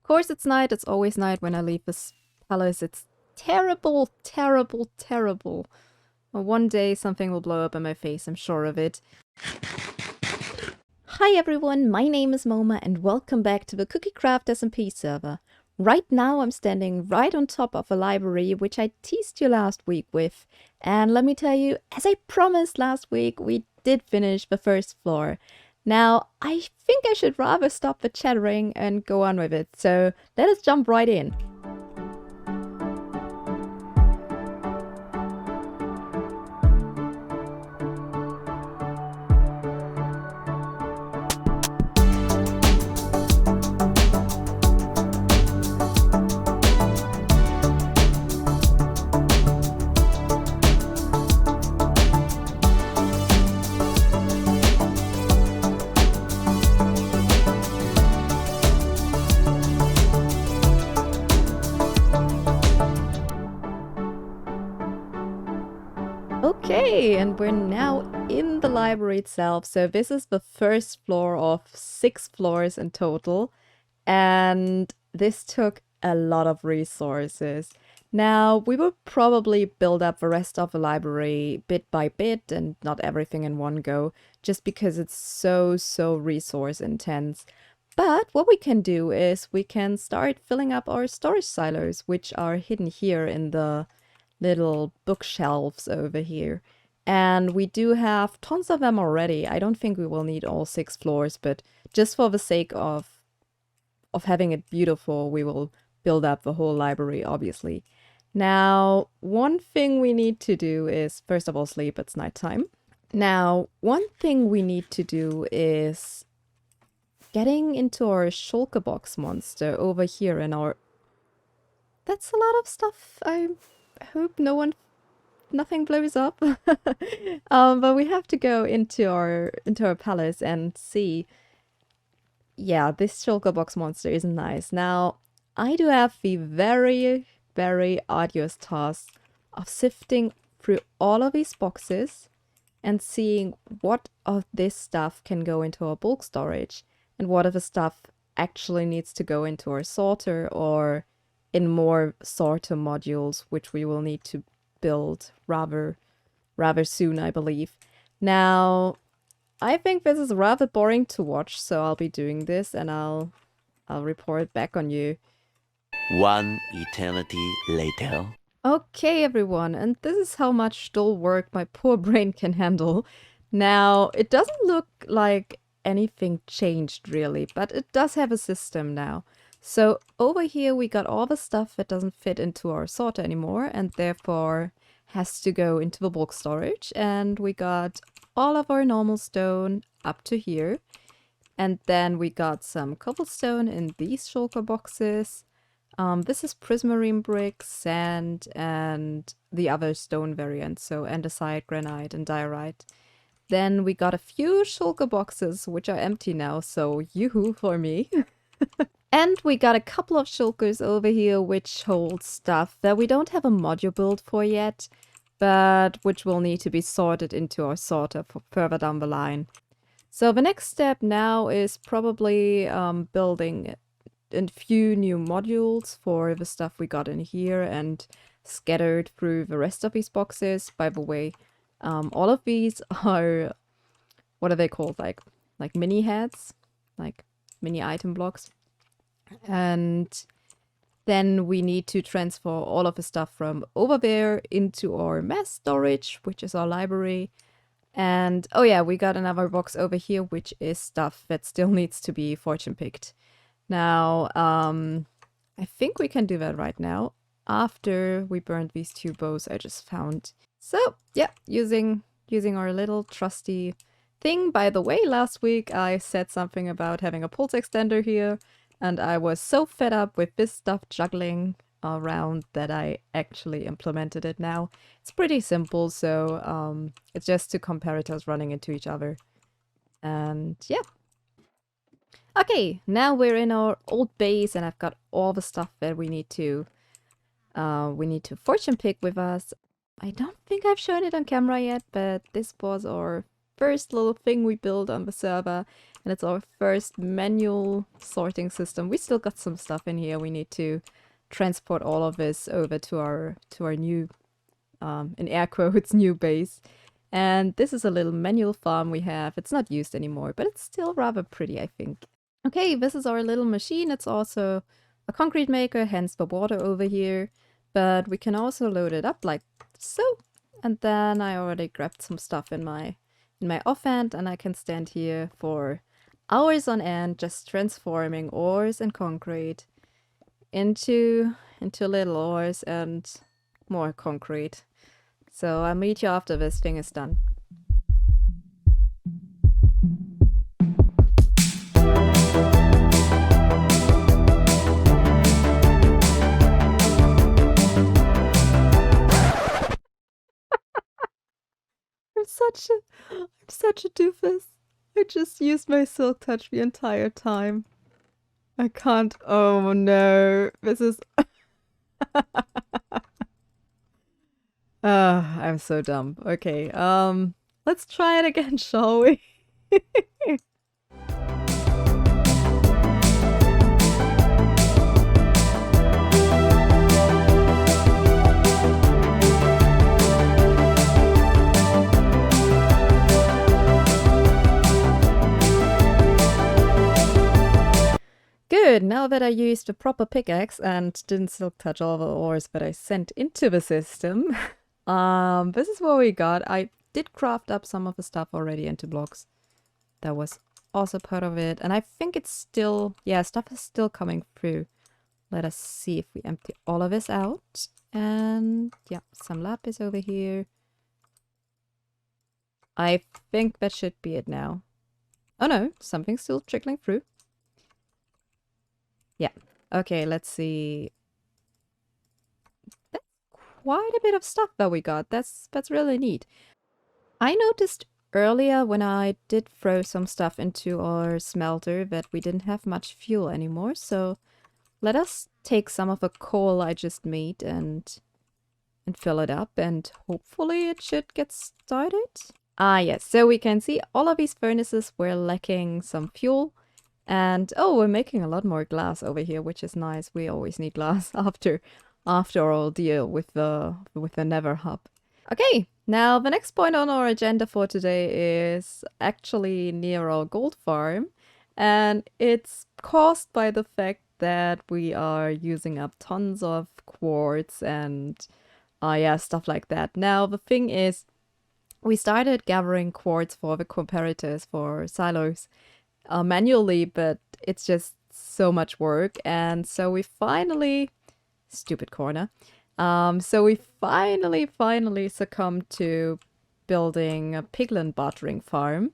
course it's night, it's always night when I leave this palace. It's terrible, terrible, terrible. Well, one day something will blow up in my face, I'm sure of it. Hi everyone, my name is Moma and welcome back to the CookieCraft SMP server. Right now I'm standing right on top of a library which I teased you last week with. And let me tell you, as I promised last week, we did finish the first floor. Now, I think I should rather stop the chattering and go on with it, so let us jump right in. Okay, and we're now in the library itself. So this is the first floor of 6 floors in total. And this took a lot of resources. Now, we will probably build up the rest of the library bit by bit and not everything in one go, just because it's so resource intense. But what we can do is we can start filling up our storage silos, which are hidden here in the little bookshelves over here. And we do have tons of them already. I don't think we will need all 6 floors, but just for the sake of having it beautiful, we will build up the whole library, obviously. Now, one thing we need to do is, first of all, sleep. It's nighttime. Now, one thing we need to do is getting into our shulker box monster over here in our... That's a lot of stuff. I hope nothing blows up. But we have to go into our palace and see. Yeah, this shulker box monster isn't nice. Now, I do have the very arduous task of sifting through all of these boxes and seeing what of this stuff can go into our bulk storage and what of the stuff actually needs to go into our sorter or in more sorter modules, which we will need to build rather soon, I believe. Now, I think this is rather boring to watch, so I'll be doing this and I'll report back on you. One eternity later. Okay, everyone, and this is how much dull work my poor brain can handle. Now, it doesn't look like anything changed really, but it does have a system now. So over here we got all the stuff that doesn't fit into our sorter anymore and therefore has to go into the bulk storage, and we got all of our normal stone up to here. And then we got some cobblestone in these shulker boxes. This is prismarine brick, sand, and the other stone variants, so andesite, granite, and diorite. Then we got a few shulker boxes, which are empty now, so yoo-hoo for me. And we got a couple of shulkers over here, which hold stuff that we don't have a module build for yet, but which will need to be sorted into our sorter for further down the line. So the next step now is probably building a few new modules for the stuff we got in here and scattered through the rest of these boxes. By the way, all of these are, what are they called? Like mini heads, like mini item blocks. And then we need to transfer all of the stuff from over there into our mass storage, which is our library. And oh yeah, we got another box over here, which is stuff that still needs to be fortune picked. Now, I think we can do that right now after we burned these 2 bows I just found. So yeah, using our little trusty thing. By the way, last week I said something about having a pulse extender here, and I was so fed up with this stuff juggling around that I actually implemented it now. It's pretty simple, so it's just 2 comparators running into each other. And yeah. Okay, now we're in our old base and I've got all the stuff that we need to fortune pick with us. I don't think I've shown it on camera yet, but this was our first little thing we built on the server, and it's our first manual sorting system. We still got some stuff in here. We need to transport all of this over to our new, in air quotes, new base. And this is a little manual farm we have. It's not used anymore, but it's still rather pretty, I think. Okay, this is our little machine. It's also a concrete maker, hence the water over here. But we can also load it up like so. And then I already grabbed some stuff in my offhand, and I can stand here for hours on end just transforming ores and concrete into little ores and more concrete. So I'll meet you after this thing is done. I'm such a doofus. I just used my silk touch the entire time. I can't. Oh no. This is. I'm so dumb. Okay, let's try it again, shall we? Good, now that I used the proper pickaxe and didn't silk touch all the ores that I sent into the system, this is what we got. I did craft up some of the stuff already into blocks. That was also part of it. And I think it's still, yeah, stuff is still coming through. Let us see if we empty all of this out. And yeah, some lapis over here. I think that should be it now. Oh no, something's still trickling through. Yeah. Okay, let's see. That's quite a bit of stuff that we got. That's really neat. I noticed earlier when I did throw some stuff into our smelter that we didn't have much fuel anymore. So let us take some of the coal I just made and fill it up, and hopefully it should get started. Ah yes, so we can see all of these furnaces were lacking some fuel. And oh, we're making a lot more glass over here, which is nice. We always need glass after our deal with the Nether hub. Okay, now the next point on our agenda for today is actually near our gold farm, and it's caused by the fact that we are using up tons of quartz and yeah, stuff like that. Now the thing is, we started gathering quartz for the comparators for silos manually, but it's just so much work, and so we finally, stupid corner, so we finally succumbed to building a piglin bartering farm,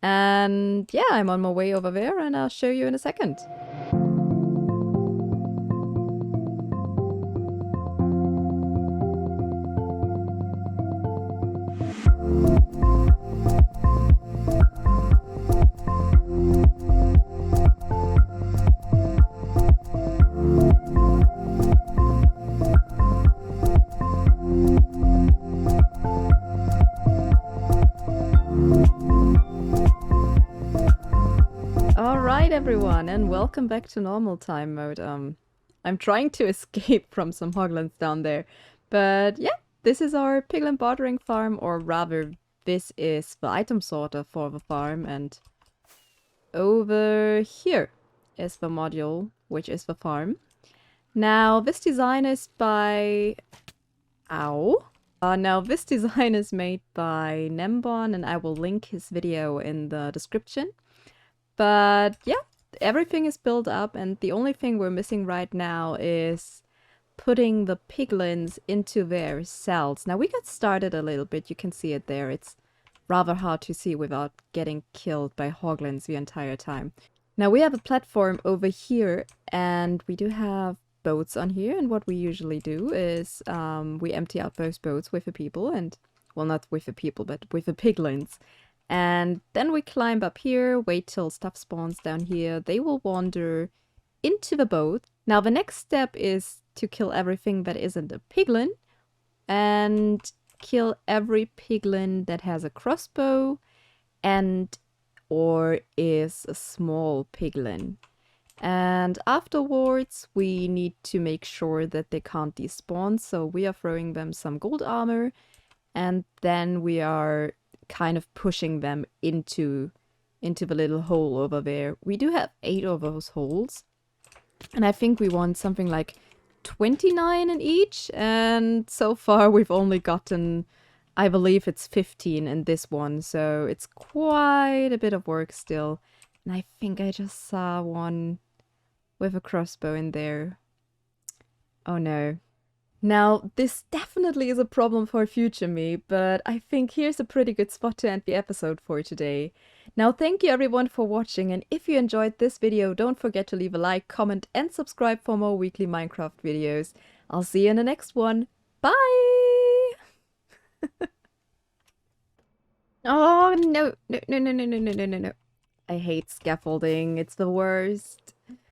and yeah, I'm on my way over there, and I'll show you in a second. Alright everyone, and welcome back to normal time mode. I'm trying to escape from some hoglins down there, but yeah, this is our piglin bartering farm, or rather, this is the item sorter for the farm, and over here is the module, which is the farm. Now, this design is by... Ow. Now, this design is made by Nembon, and I will link his video in the description. But yeah, everything is built up, and the only thing we're missing right now is putting the piglins into their cells. Now, we got started a little bit. You can see it there. It's rather hard to see without getting killed by hoglins the entire time. Now, we have a platform over here, and we do have boats on here, and what we usually do is we empty out those boats with the people, and well, not with the people, but with the piglins. And then we climb up here, wait till stuff spawns down here. They will wander into the boat. Now the next step is to kill everything that isn't a piglin, and kill every piglin that has a crossbow, and or is a small piglin. And afterwards, we need to make sure that they can't despawn, so we are throwing them some gold armor, and then we are kind of pushing them into the little hole over there. We do have 8 of those holes, and I think we want something like 29 in each, and so far we've only gotten, I believe it's 15 in this one, so it's quite a bit of work still. And I think I just saw one with a crossbow in there. Oh no. Now, this definitely is a problem for future me, but I think here's a pretty good spot to end the episode for today. Now, thank you everyone for watching, and if you enjoyed this video, don't forget to leave a like, comment, and subscribe for more weekly Minecraft videos. I'll see you in the next one. Bye! Oh, no, no, no, no, no, no, no, no, no. I hate scaffolding. It's the worst.